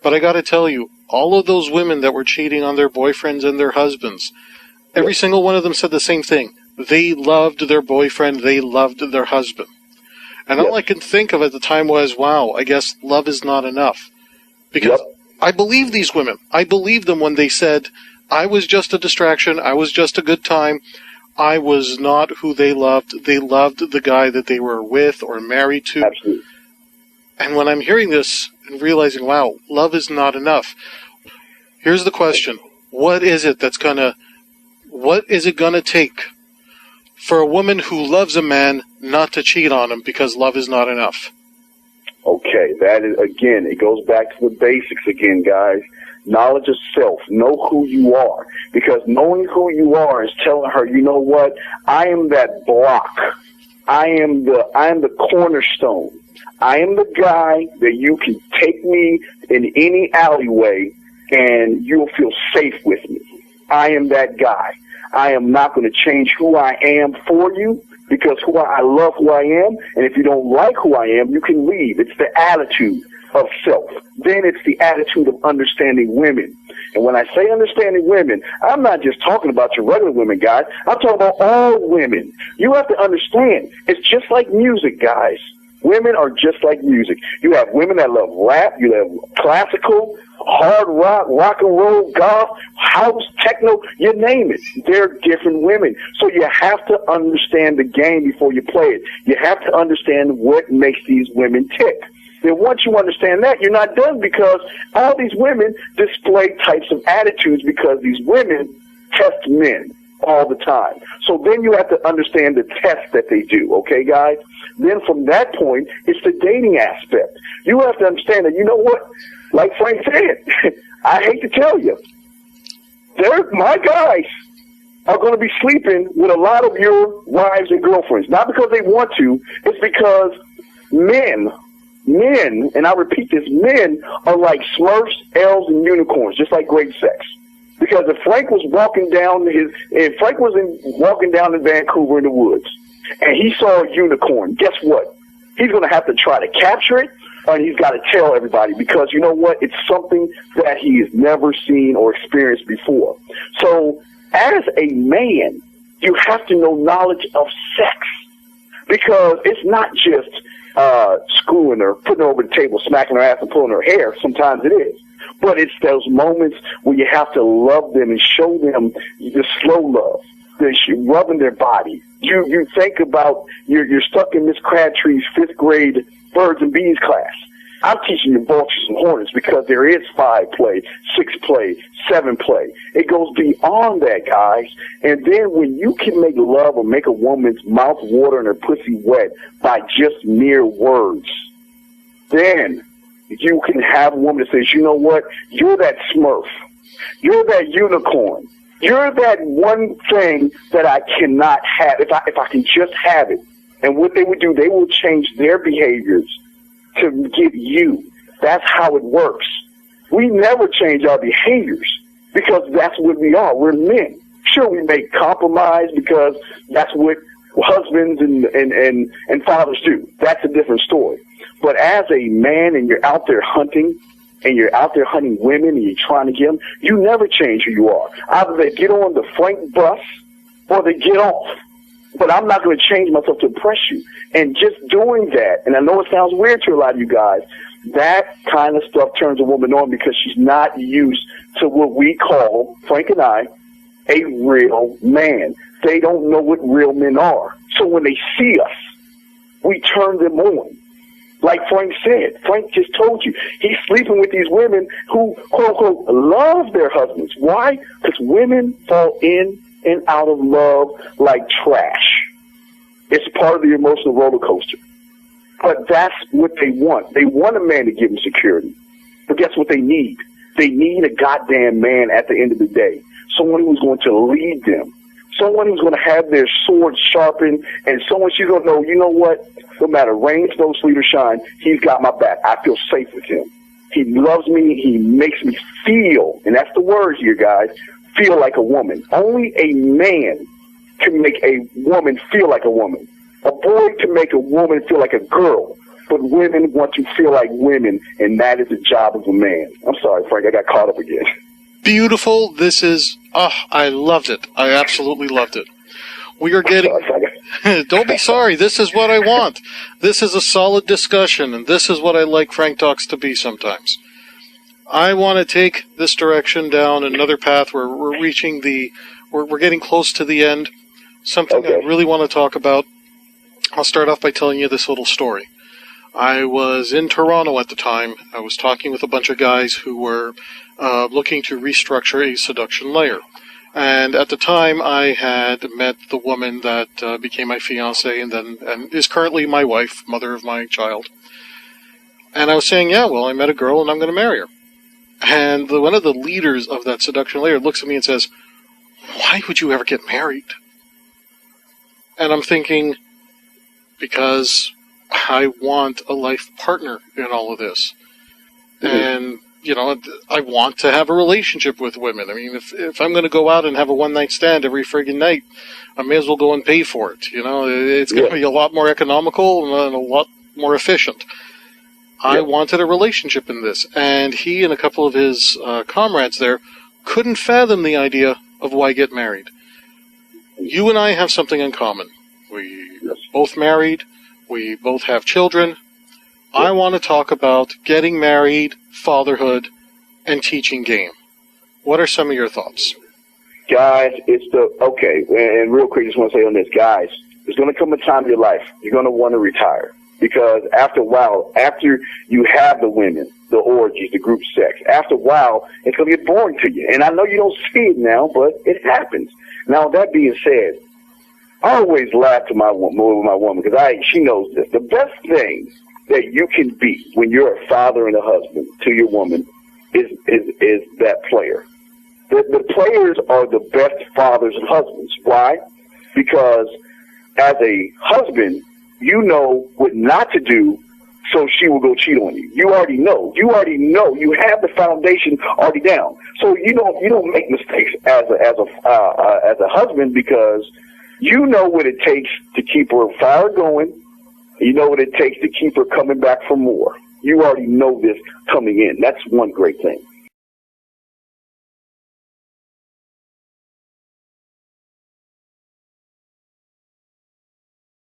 But I got to tell you, all of those women that were cheating on their boyfriends and their husbands, every single one of them said the same thing. They loved their boyfriend. They loved their husband. And all I could think of at the time was, wow, I guess love is not enough. Because I believe these women. I believed them when they said, I was just a distraction. I was just a good time. I was not who they loved. They loved the guy that they were with or married to. Absolutely. And when I'm hearing this and realizing, wow, love is not enough, here's the question. What is it gonna take for a woman who loves a man not to cheat on him because love is not enough? Okay, that is, again, it goes back to the basics again, guys. Knowledge of self. Know who you are. Because knowing who you are is telling her, you know what? I am that block. I am the cornerstone. I am the guy that you can take me in any alleyway and you'll feel safe with me. I am that guy. I am not going to change who I am for you because I love who I am. And if you don't like who I am, you can leave. It's the attitude of self. Then it's the attitude of understanding women. And when I say understanding women, I'm not just talking about your regular women, guys. I'm talking about all women. You have to understand, it's just like music, guys. Women are just like music. You have women that love rap, you have classical, hard rock, rock and roll, golf, house, techno, you name it. They're different women. So you have to understand the game before you play it. You have to understand what makes these women tick. Then once you understand that, you're not done because all these women display types of attitudes because these women test men all the time. So then you have to understand the test that they do, okay, guys? Then from that point, it's the dating aspect. You have to understand that, you know what? Like Frank said, I hate to tell you, my guys are going to be sleeping with a lot of your wives and girlfriends. Not because they want to, it's because men, and I repeat this, men are like Smurfs, elves, and unicorns, just like great sex. Because if Frank was walking down walking down in Vancouver in the woods, and he saw a unicorn, guess what? He's going to have to try to capture it, and he's got to tell everybody because, you know what? It's something that he has never seen or experienced before. So as a man, you have to know knowledge of sex because it's not just screwing her, putting her over the table, smacking her ass and pulling her hair. Sometimes it is. But it's those moments where you have to love them and show them the slow love, rubbing their body. You think about, you're stuck in Miss Crabtree's 5th grade birds and bees class. I'm teaching you vultures and hornets because there is 5 play, 6 play, 7 play. It goes beyond that, guys. And then when you can make love or make a woman's mouth water and her pussy wet by just mere words, then you can have a woman that says, you know what, you're that Smurf. You're that unicorn. You're that one thing that I cannot have if I can just have it. And what they would do, they will change their behaviors to get you. That's how it works. We never change our behaviors because that's what we are. We're men. Sure, we make compromise because that's what husbands and fathers do. That's a different story. But as a man and you're out there hunting, and you're out there hunting women and you're trying to get them, you never change who you are. Either they get on the Frank bus or they get off. But I'm not going to change myself to impress you. And just doing that, and I know it sounds weird to a lot of you guys, that kind of stuff turns a woman on because she's not used to what we call, Frank and I, a real man. They don't know what real men are. So when they see us, we turn them on. Like Frank said, Frank just told you, he's sleeping with these women who, quote, unquote, love their husbands. Why? Because women fall in and out of love like trash. It's part of the emotional roller coaster. But that's what they want. They want a man to give them security. But guess what they need? They need a goddamn man at the end of the day. Someone who's going to lead them. Someone who's going to have their sword sharpened, and someone she's going to know, you know what? No matter rain, snow, sleet, or shine, he's got my back. I feel safe with him. He loves me. He makes me feel, and that's the word here, guys, feel like a woman. Only a man can make a woman feel like a woman. A boy can make a woman feel like a girl. but women want to feel like women, and that is the job of a man. I'm sorry, Frank, I got caught up again. Beautiful. This is, I loved it. I absolutely loved it. We are getting, don't be sorry, this is what I want. This is a solid discussion, and this is what I like Frank Talks to be sometimes. I want to take this direction down another path where we're reaching we're getting close to the end. Something I really want to talk about. I'll start off by telling you this little story. I was in Toronto at the time. I was talking with a bunch of guys who were looking to restructure a seduction layer. And at the time, I had met the woman that became my fiancée and is currently my wife, mother of my child. And I was saying, yeah, well, I met a girl and I'm going to marry her. And one of the leaders of that seduction layer looks at me and says, why would you ever get married? And I'm thinking, because I want a life partner in all of this. And, you know, I want to have a relationship with women. I mean, if I'm going to go out and have a one-night stand every friggin' night, I may as well go and pay for it. You know, it's going to be a lot more economical and a lot more efficient. I wanted a relationship in this. And he and a couple of his comrades there couldn't fathom the idea of why get married. You and I have something in common. We both married. We both have children. I want to talk about getting married, fatherhood, and teaching game. What are some of your thoughts? Guys, and real quick, just want to say on this, guys, there's going to come a time in your life you're going to want to retire. Because after a while, after you have the women, the orgies, the group sex, after a while, it's going to get boring to you. And I know you don't see it now, but it happens. Now, that being said, I always laugh to my woman because she knows this. The best thing that you can be when you're a father and a husband to your woman is that player. The players are the best fathers and husbands. Why? Because as a husband, you know what not to do, so she will go cheat on you. You already know. You have the foundation already down. So you don't make mistakes as a husband because you know what it takes to keep her fire going. You know what it takes to keep her coming back for more. You already know this coming in. That's one great thing.